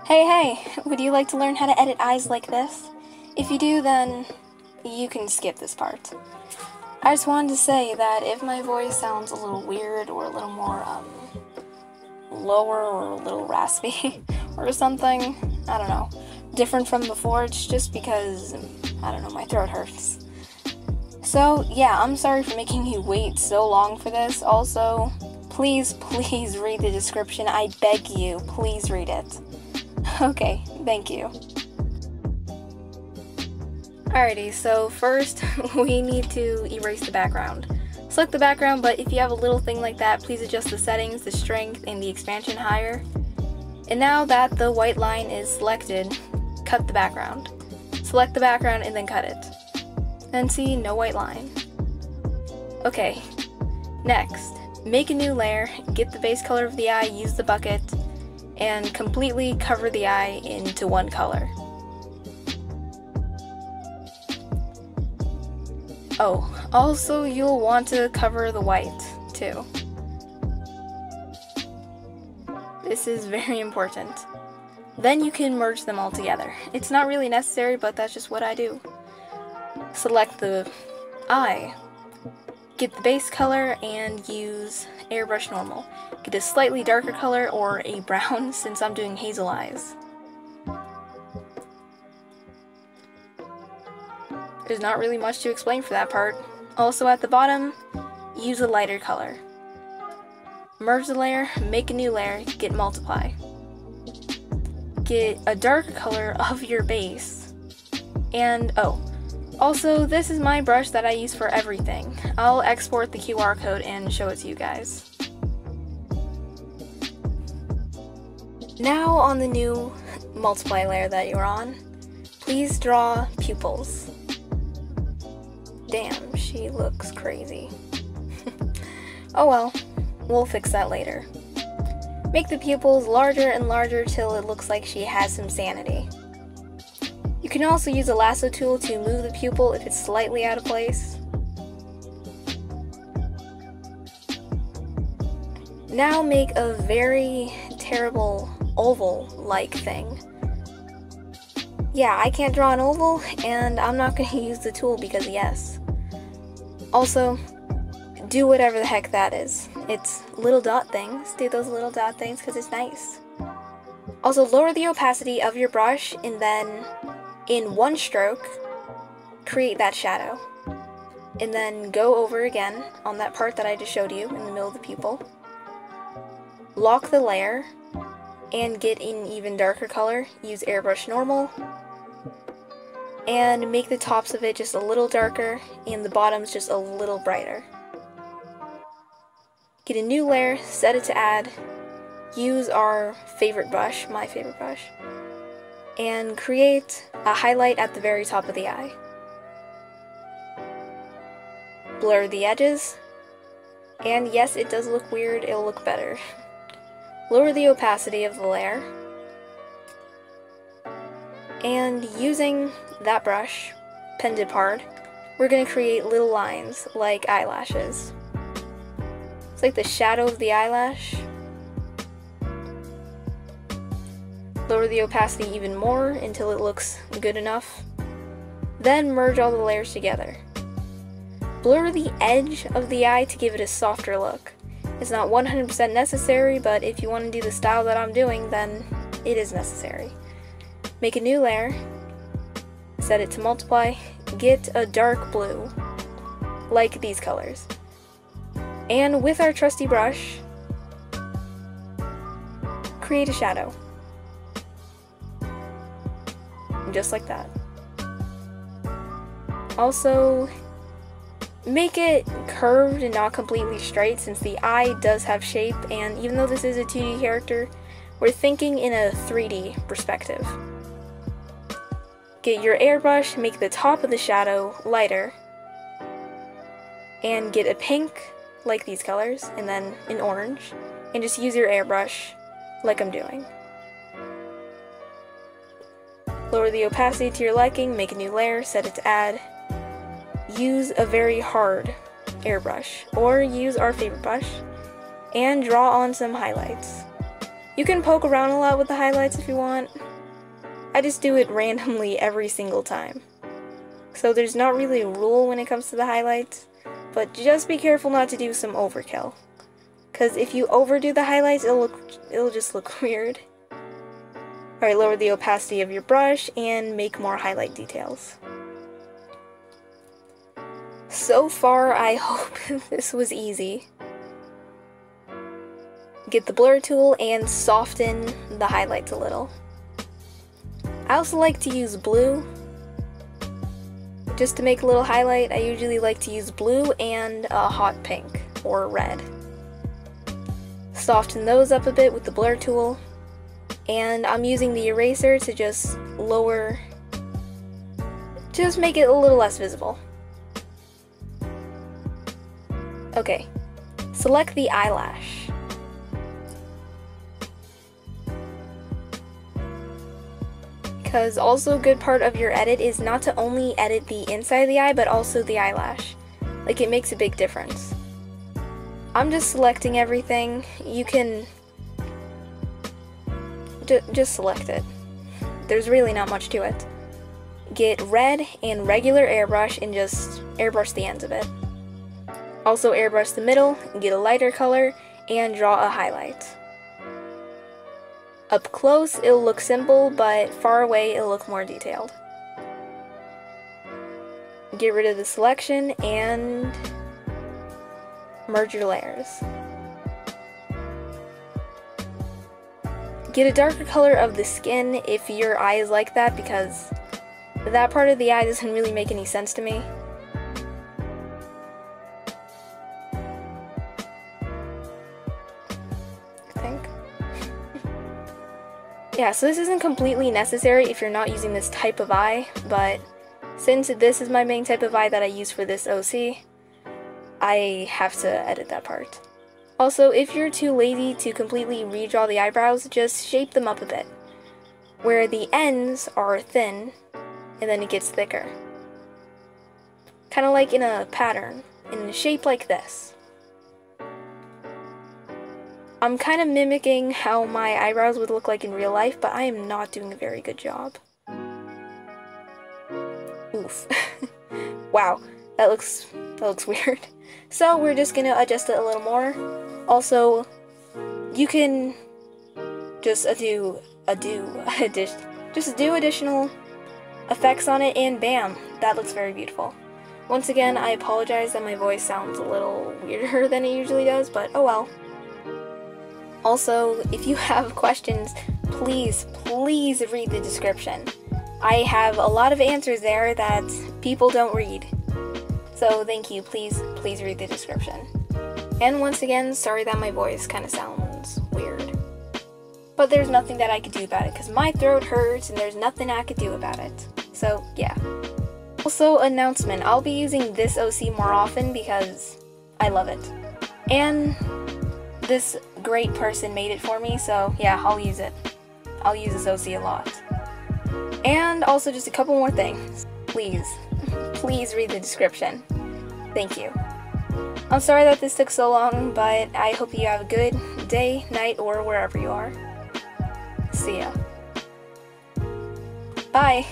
Hey, would you like to learn how to edit eyes like this? If you do, then you can skip this part. I just wanted to say that if my voice sounds a little weird or a little more, lower or a little raspy or something, I don't know, different from before, it's just because, I don't know, my throat hurts. So, yeah, I'm sorry for making you wait so long for this. Also, please read the description. I beg you, please read it. Okay, thank you. Alrighty, so first we need to erase the background. Select the background, but if you have a little thing like that, please adjust the settings, the strength, and the expansion higher. And now that the white line is selected, cut the background. Select the background and then cut it. And see, no white line. Okay, next, make a new layer, get the base color of the eye, use the bucket, and completely cover the eye into one color. Oh, also you'll want to cover the white too. This is very important. Then you can merge them all together. It's not really necessary, but that's just what I do. Select the eye, get the base color, and use airbrush normal. Get a slightly darker color or a brown since I'm doing hazel eyes. There's not really much to explain for that part. Also at the bottom, use a lighter color. Merge the layer, make a new layer, get multiply. Get a darker color of your base. And oh, also this is my brush that I use for everything. I'll export the QR code and show it to you guys. Now on the new multiply layer that you're on, please draw pupils. Damn, she looks crazy. Oh well, we'll fix that later. Make the pupils larger and larger till it looks like she has some sanity. You can also use a lasso tool to move the pupil if it's slightly out of place. Now make a very terrible oval-like thing. Yeah, I can't draw an oval, and I'm not going to use the tool because yes. Also, do whatever the heck that is. It's little dot things. Do those little dot things because it's nice. Also, lower the opacity of your brush, and then, in one stroke, create that shadow. And then go over again on that part that I just showed you in the middle of the pupil. Lock the layer, and get an even darker color. Use airbrush normal. And make the tops of it just a little darker, and the bottoms just a little brighter. Get a new layer, set it to add, use our favorite brush, my favorite brush, and create a highlight at the very top of the eye. Blur the edges, and yes, it does look weird, it'll look better. Lower the opacity of the layer, and using that brush, pen dip hard, we're going to create little lines like eyelashes. It's like the shadow of the eyelash. Lower the opacity even more until it looks good enough. Then merge all the layers together. Blur the edge of the eye to give it a softer look. It's not 100% necessary, but if you want to do the style that I'm doing, then it is necessary. Make a new layer, set it to multiply, get a dark blue, like these colors. And with our trusty brush, create a shadow. Just like that. Also, make it curved and not completely straight since the eye does have shape, and even though this is a 2D character, we're thinking in a 3D perspective. Get your airbrush, make the top of the shadow lighter, and get a pink, like these colors, and then an orange, and just use your airbrush like I'm doing. Lower the opacity to your liking, make a new layer, set it to add. Use a very hard airbrush, or use our favorite brush, and draw on some highlights. You can poke around a lot with the highlights if you want. I just do it randomly every single time. So there's not really a rule when it comes to the highlights, but just be careful not to do some overkill. Because if you overdo the highlights, it'll just look weird. Alright, lower the opacity of your brush and make more highlight details. So far, I hope this was easy. Get the blur tool and soften the highlights a little. I also like to use blue. Just to make a little highlight, I usually like to use blue and a hot pink or red. Soften those up a bit with the blur tool. And I'm using the eraser to just make it a little less visible. Okay, select the eyelash. Because also a good part of your edit is not to only edit the inside of the eye, but also the eyelash. Like, it makes a big difference. I'm just selecting everything. You can just select it. There's really not much to it. Get red and regular airbrush and just airbrush the ends of it. Also airbrush the middle, get a lighter color, and draw a highlight. Up close, it'll look simple, but far away, it'll look more detailed. Get rid of the selection and merge your layers. Get a darker color of the skin if your eye is like that, because that part of the eye doesn't really make any sense to me. Yeah, so this isn't completely necessary if you're not using this type of eye, but since this is my main type of eye that I use for this OC, I have to edit that part. Also, if you're too lazy to completely redraw the eyebrows, just shape them up a bit, where the ends are thin, and then it gets thicker. Kind of like in a pattern, in a shape like this. I'm kind of mimicking how my eyebrows would look like in real life, but I am not doing a very good job. Oof. Wow, that looks weird. So we're just gonna adjust it a little more. Also, you can just do additional effects on it, and bam, that looks very beautiful. Once again, I apologize that my voice sounds a little weirder than it usually does, but oh well. Also, if you have questions, please read the description. I have a lot of answers there that people don't read. So thank you, please read the description. And once again, sorry that my voice kind of sounds weird. But there's nothing that I could do about it, because my throat hurts and there's nothing I could do about it. So yeah. Also, announcement, I'll be using this OC more often because I love it. And this great person made it for me, so yeah, I'll use it. I'll use this OC a lot. And also just a couple more things. Please read the description. Thank you. I'm sorry that this took so long, but I hope you have a good day, night, or wherever you are. See ya. Bye!